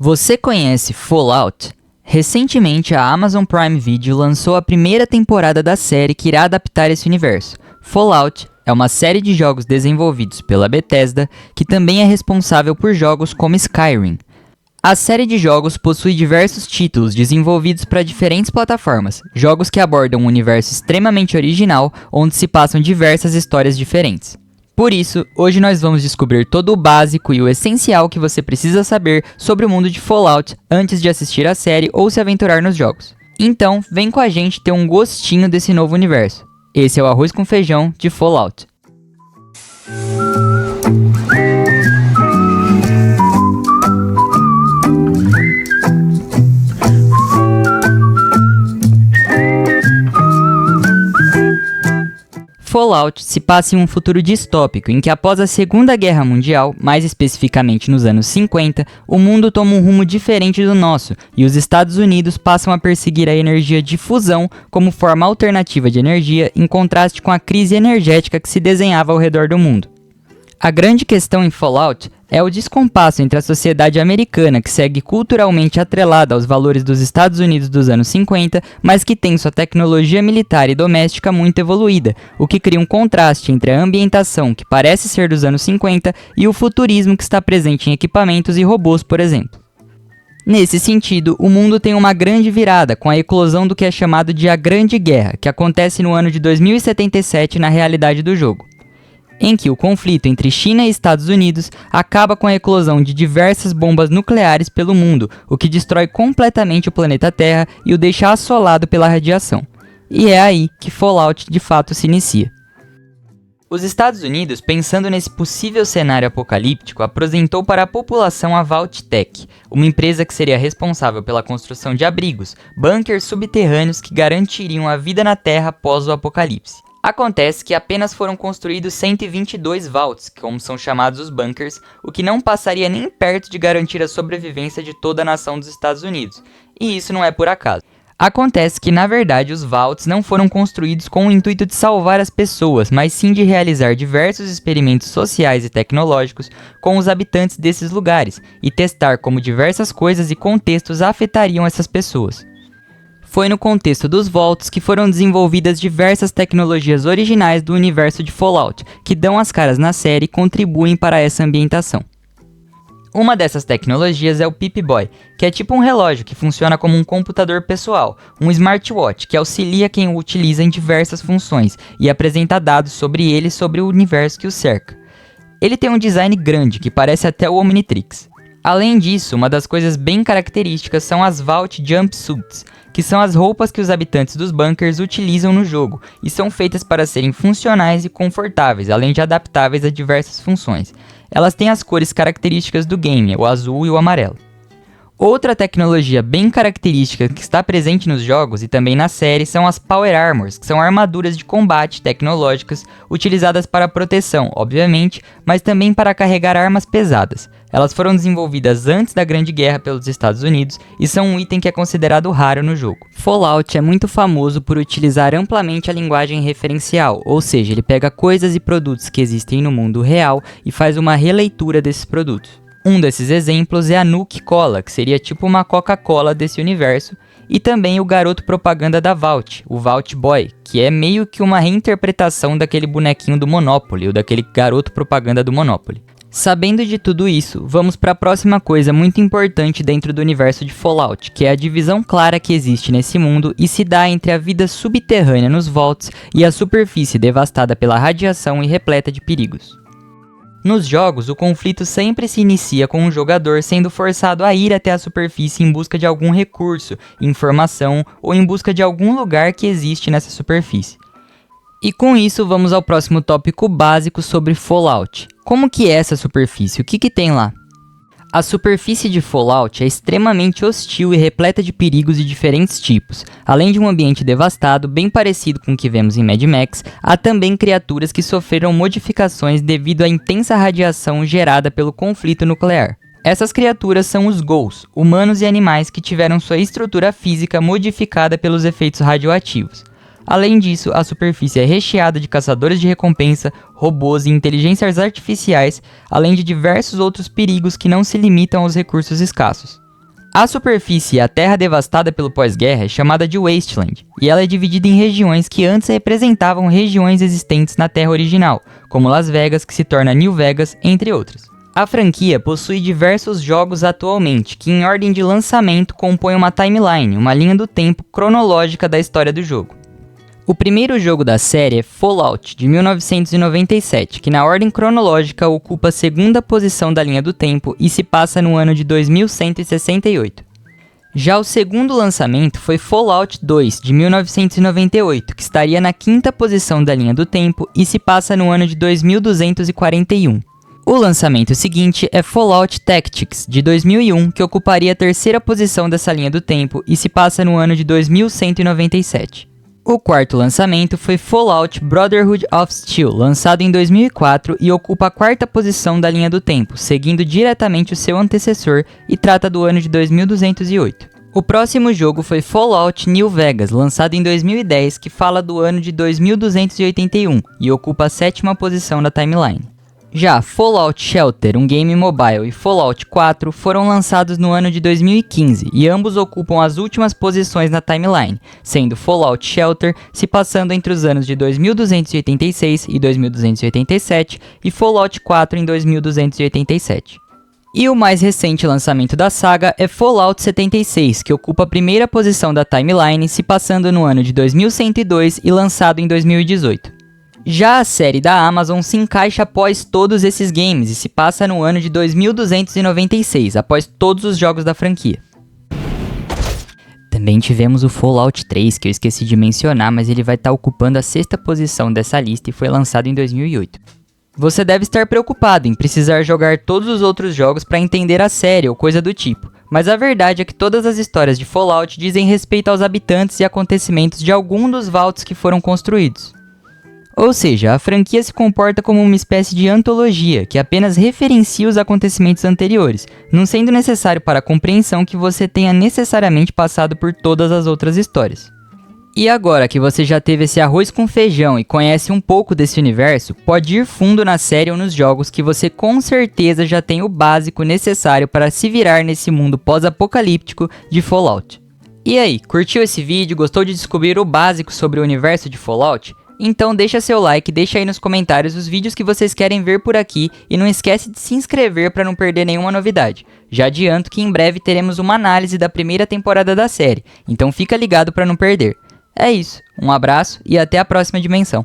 Você conhece Fallout? Recentemente, a Amazon Prime Video lançou a primeira temporada da série que irá adaptar esse universo. Fallout é uma série de jogos desenvolvidos pela Bethesda, que também é responsável por jogos como Skyrim. A série de jogos possui diversos títulos desenvolvidos para diferentes plataformas, jogos que abordam um universo extremamente original, onde se passam diversas histórias diferentes. Por isso, hoje nós vamos descobrir todo o básico e o essencial que você precisa saber sobre o mundo de Fallout antes de assistir a série ou se aventurar nos jogos. Então, vem com a gente ter um gostinho desse novo universo. Esse é o Arroz com Feijão de Fallout. Fallout se passa em um futuro distópico em que, após a Segunda Guerra Mundial, mais especificamente nos anos 50, o mundo toma um rumo diferente do nosso e os Estados Unidos passam a perseguir a energia de fusão como forma alternativa de energia, em contraste com a crise energética que se desenhava ao redor do mundo. A grande questão em Fallout é o descompasso entre a sociedade americana, que segue culturalmente atrelada aos valores dos Estados Unidos dos anos 50, mas que tem sua tecnologia militar e doméstica muito evoluída, o que cria um contraste entre a ambientação, que parece ser dos anos 50, e o futurismo que está presente em equipamentos e robôs, por exemplo. Nesse sentido, o mundo tem uma grande virada com a eclosão do que é chamado de a Grande Guerra, que acontece no ano de 2077 na realidade do jogo, em que o conflito entre China e Estados Unidos acaba com a eclosão de diversas bombas nucleares pelo mundo, o que destrói completamente o planeta Terra e o deixa assolado pela radiação. E é aí que Fallout de fato se inicia. Os Estados Unidos, pensando nesse possível cenário apocalíptico, apresentou para a população a Vault-Tec, uma empresa que seria responsável pela construção de abrigos, bunkers subterrâneos que garantiriam a vida na Terra após o apocalipse. Acontece que apenas foram construídos 122 vaults, como são chamados os bunkers, o que não passaria nem perto de garantir a sobrevivência de toda a nação dos Estados Unidos. E isso não é por acaso. Acontece que, na verdade, os vaults não foram construídos com o intuito de salvar as pessoas, mas sim de realizar diversos experimentos sociais e tecnológicos com os habitantes desses lugares, e testar como diversas coisas e contextos afetariam essas pessoas. Foi no contexto dos Vaults que foram desenvolvidas diversas tecnologias originais do universo de Fallout, que dão as caras na série e contribuem para essa ambientação. Uma dessas tecnologias é o Pip-Boy, que é tipo um relógio que funciona como um computador pessoal, um smartwatch que auxilia quem o utiliza em diversas funções e apresenta dados sobre ele e sobre o universo que o cerca. Ele tem um design grande que parece até o Omnitrix. Além disso, uma das coisas bem características são as Vault Jumpsuits, que são as roupas que os habitantes dos bunkers utilizam no jogo, e são feitas para serem funcionais e confortáveis, além de adaptáveis a diversas funções. Elas têm as cores características do game, o azul e o amarelo. Outra tecnologia bem característica que está presente nos jogos e também na série são as Power Armors, que são armaduras de combate tecnológicas utilizadas para proteção, obviamente, mas também para carregar armas pesadas. Elas foram desenvolvidas antes da Grande Guerra pelos Estados Unidos e são um item que é considerado raro no jogo. Fallout é muito famoso por utilizar amplamente a linguagem referencial, ou seja, ele pega coisas e produtos que existem no mundo real e faz uma releitura desses produtos. Um desses exemplos é a Nuke Cola, que seria tipo uma Coca-Cola desse universo, e também o garoto propaganda da Vault, o Vault Boy, que é meio que uma reinterpretação daquele bonequinho do Monopoly, ou daquele garoto propaganda do Monopoly. Sabendo de tudo isso, vamos para a próxima coisa muito importante dentro do universo de Fallout, que é a divisão clara que existe nesse mundo e se dá entre a vida subterrânea nos Vaults e a superfície devastada pela radiação e repleta de perigos. Nos jogos, o conflito sempre se inicia com um jogador sendo forçado a ir até a superfície em busca de algum recurso, informação ou em busca de algum lugar que existe nessa superfície. E com isso, vamos ao próximo tópico básico sobre Fallout. Como que é essa superfície? O que tem lá? A superfície de Fallout é extremamente hostil e repleta de perigos de diferentes tipos. Além de um ambiente devastado, bem parecido com o que vemos em Mad Max, há também criaturas que sofreram modificações devido à intensa radiação gerada pelo conflito nuclear. Essas criaturas são os Ghouls, humanos e animais que tiveram sua estrutura física modificada pelos efeitos radioativos. Além disso, a superfície é recheada de caçadores de recompensa, robôs e inteligências artificiais, além de diversos outros perigos que não se limitam aos recursos escassos. A superfície e a terra devastada pelo pós-guerra é chamada de Wasteland, e ela é dividida em regiões que antes representavam regiões existentes na Terra original, como Las Vegas, que se torna New Vegas, entre outras. A franquia possui diversos jogos atualmente, que em ordem de lançamento compõem uma timeline, uma linha do tempo cronológica da história do jogo. O primeiro jogo da série é Fallout, de 1997, que na ordem cronológica ocupa a segunda posição da linha do tempo e se passa no ano de 2168. Já o segundo lançamento foi Fallout 2, de 1998, que estaria na quinta posição da linha do tempo e se passa no ano de 2241. O lançamento seguinte é Fallout Tactics, de 2001, que ocuparia a terceira posição dessa linha do tempo e se passa no ano de 2197. O quarto lançamento foi Fallout Brotherhood of Steel, lançado em 2004 e ocupa a quarta posição da linha do tempo, seguindo diretamente o seu antecessor e trata do ano de 2208. O próximo jogo foi Fallout New Vegas, lançado em 2010, que fala do ano de 2281 e ocupa a sétima posição da timeline. Já Fallout Shelter, um game mobile, e Fallout 4 foram lançados no ano de 2015 e ambos ocupam as últimas posições na timeline, sendo Fallout Shelter se passando entre os anos de 2286 e 2287 e Fallout 4 em 2287. E o mais recente lançamento da saga é Fallout 76, que ocupa a primeira posição da timeline, se passando no ano de 2102 e lançado em 2018. Já a série da Amazon se encaixa após todos esses games e se passa no ano de 2296, após todos os jogos da franquia. Também tivemos o Fallout 3, que eu esqueci de mencionar, mas ele vai estar ocupando a sexta posição dessa lista e foi lançado em 2008. Você deve estar preocupado em precisar jogar todos os outros jogos para entender a série ou coisa do tipo, mas a verdade é que todas as histórias de Fallout dizem respeito aos habitantes e acontecimentos de algum dos vaults que foram construídos. Ou seja, a franquia se comporta como uma espécie de antologia, que apenas referencia os acontecimentos anteriores, não sendo necessário para a compreensão que você tenha necessariamente passado por todas as outras histórias. E agora que você já teve esse arroz com feijão e conhece um pouco desse universo, pode ir fundo na série ou nos jogos que você com certeza já tem o básico necessário para se virar nesse mundo pós-apocalíptico de Fallout. E aí, curtiu esse vídeo? Gostou de descobrir o básico sobre o universo de Fallout? Então deixa seu like, deixa aí nos comentários os vídeos que vocês querem ver por aqui e não esquece de se inscrever para não perder nenhuma novidade. Já adianto que em breve teremos uma análise da primeira temporada da série, então fica ligado para não perder. É isso, um abraço e até a próxima dimensão.